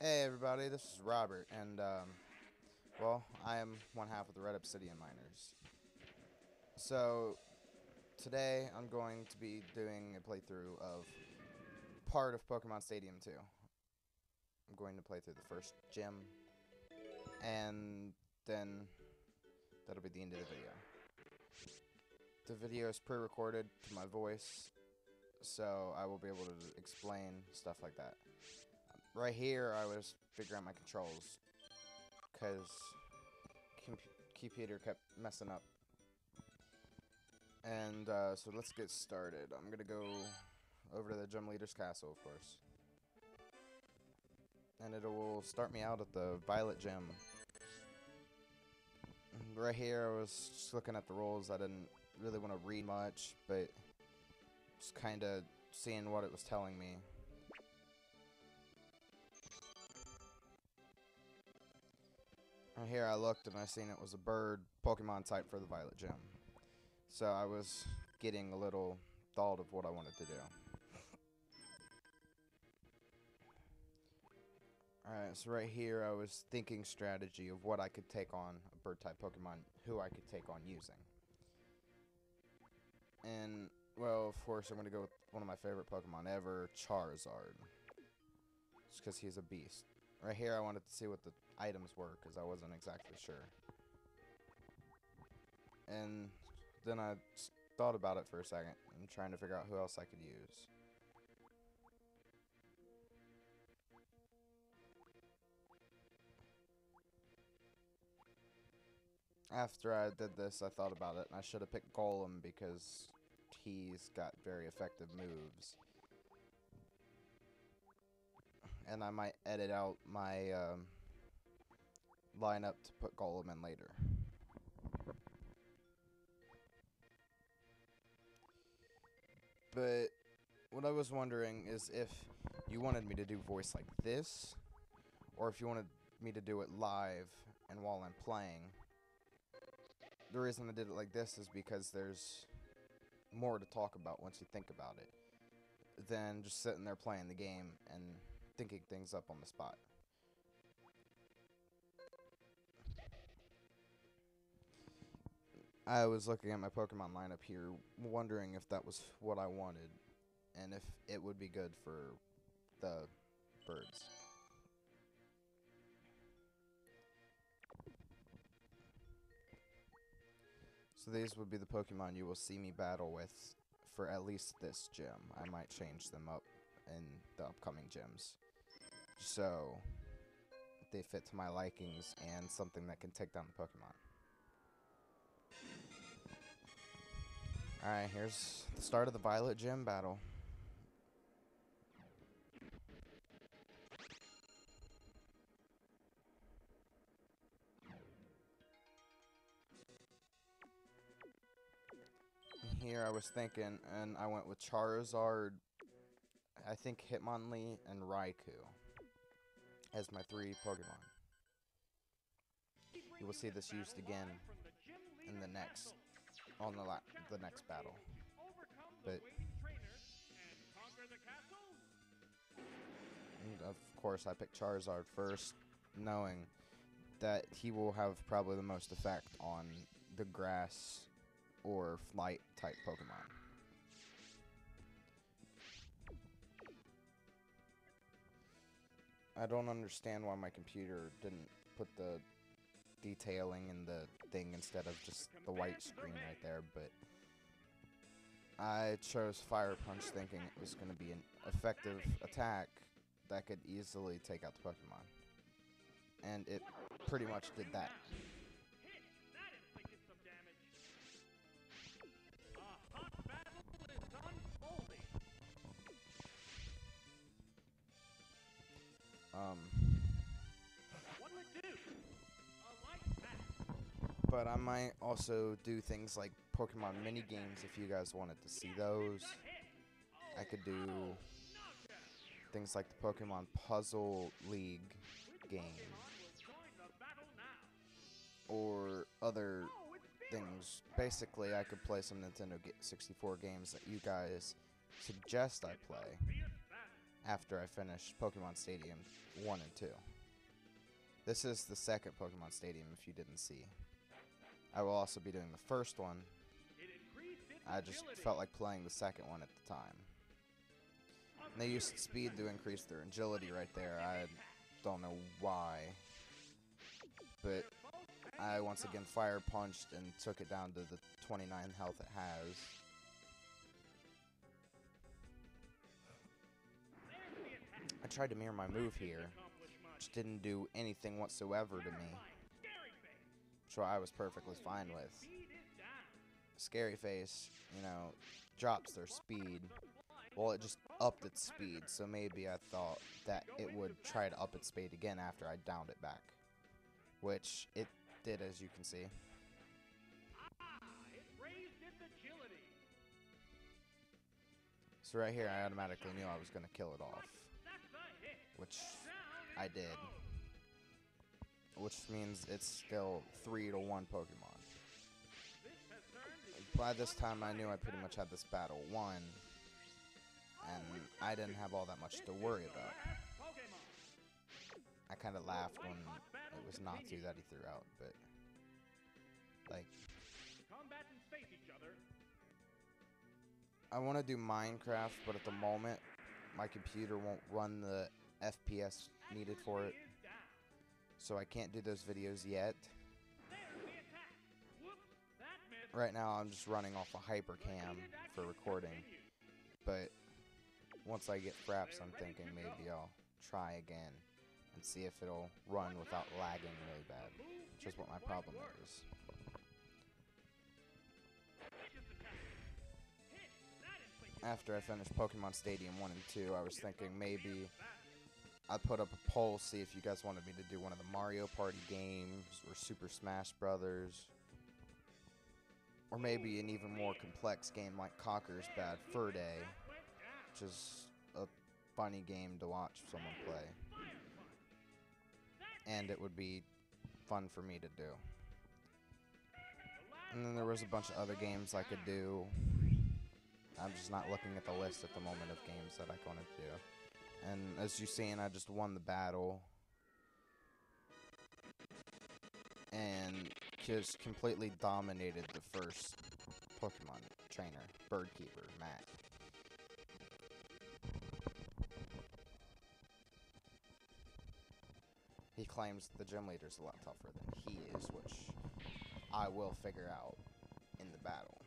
Hey everybody, this is Robert, and well, I am one half of the Red Obsidian Miners. So today I'm going to be doing a playthrough of part of Pokemon Stadium 2. I'm going to play through the first gym, and then that'll be the end of the video. The video is pre-recorded to my voice, so I will be able to explain stuff like that. Right here, I was figuring out my controls, because computer kept messing up. And so let's get started. I'm gonna go over to the gym leader's castle, of course, and it will start me out at the Violet Gym. Right here, I was just looking at the rules. I didn't really want to read much, but just kind of seeing what it was telling me. Right here, I looked and I seen it was a bird Pokemon type for the Violet Gym. So I was getting a little thought of what I wanted to do. Alright, so right here I was thinking strategy of what I could take on a bird-type Pokemon, who I could take on using. And, well, of course I'm going to go with one of my favorite Pokemon ever, Charizard. Just because he's a beast. Right here I wanted to see what the items were, because I wasn't exactly sure. And then I thought about it for a second, and trying to figure out who else I could use. After I did this, I thought about it, and I should have picked Golem because he's got very effective moves. And I might edit out my lineup to put Golem in later. But what I was wondering is if you wanted me to do voice like this, or if you wanted me to do it live and while I'm playing. The reason I did it like this is because there's more to talk about once you think about it than just sitting there playing the game and thinking things up on the spot. I was looking at my Pokemon lineup here, wondering if that was what I wanted, and if it would be good for the birds. So these would be the Pokemon you will see me battle with for at least this gym. I might change them up in the upcoming gyms, so they fit to my likings and something that can take down the Pokemon. Alright, here's the start of the Violet Gym battle. Here I was thinking, and I went with Charizard, I think Hitmonlee, and Raikou as my three Pokemon. You will see this used again in the next, the next battle. But of course I picked Charizard first, knowing that he will have probably the most effect on the grass or flight type Pokemon. I don't understand why my computer didn't put the detailing in the thing instead of just the white screen right there, but I chose Fire Punch thinking it was going to be an effective attack that could easily take out the Pokemon. And it pretty much did that. But I might also do things like Pokemon mini games if you guys wanted to see those. I could do things like the Pokemon Puzzle League game or other things. Basically, I could play some Nintendo 64 games that you guys suggest I play. after I finish Pokemon Stadium 1 and 2. This is the second Pokemon Stadium if you didn't see. I will also be doing the first one. I just felt like playing the second one at the time. And they used speed to increase their agility right there. I don't know why. But I once again fire punched and took it down to the 29 health it has. I tried to mirror my move here, which didn't do anything whatsoever to me, which I was perfectly fine with. Scary Face, you know, drops their speed. Well, it just upped its speed, so maybe I thought that it would try to up its speed again after I downed it back. Which it did, as you can see. So right here, I automatically knew I was going to kill it off. Which I did. Which means it's still 3-1 Pokemon. By this time, I knew I pretty much had this battle won. And I didn't have all that much to worry about. I kind of laughed when it was Natsu that he threw out, but like, I want to do Minecraft, but at the moment my computer won't run the FPS needed for it, so I can't do those videos yet. Right now I'm just running off a Hypercam for recording, but once I get Fraps, I'm thinking maybe I'll try again and see if it'll run without lagging really bad, which is what my problem is. After I finished Pokemon Stadium 1 and 2, I was thinking maybe I'd put up a poll, see if you guys wanted me to do one of the Mario Party games, or Super Smash Brothers, or maybe an even more complex game like Conker's Bad Fur Day, which is a funny game to watch someone play. And it would be fun for me to do. And then there was a bunch of other games I could do. I'm just not looking at the list at the moment of games that I wanted to do. And as you've seen, I just won the battle. And just completely dominated the first Pokemon trainer, Birdkeeper, Matt. He claims the gym leader's a lot tougher than he is, which I will figure out in the battle.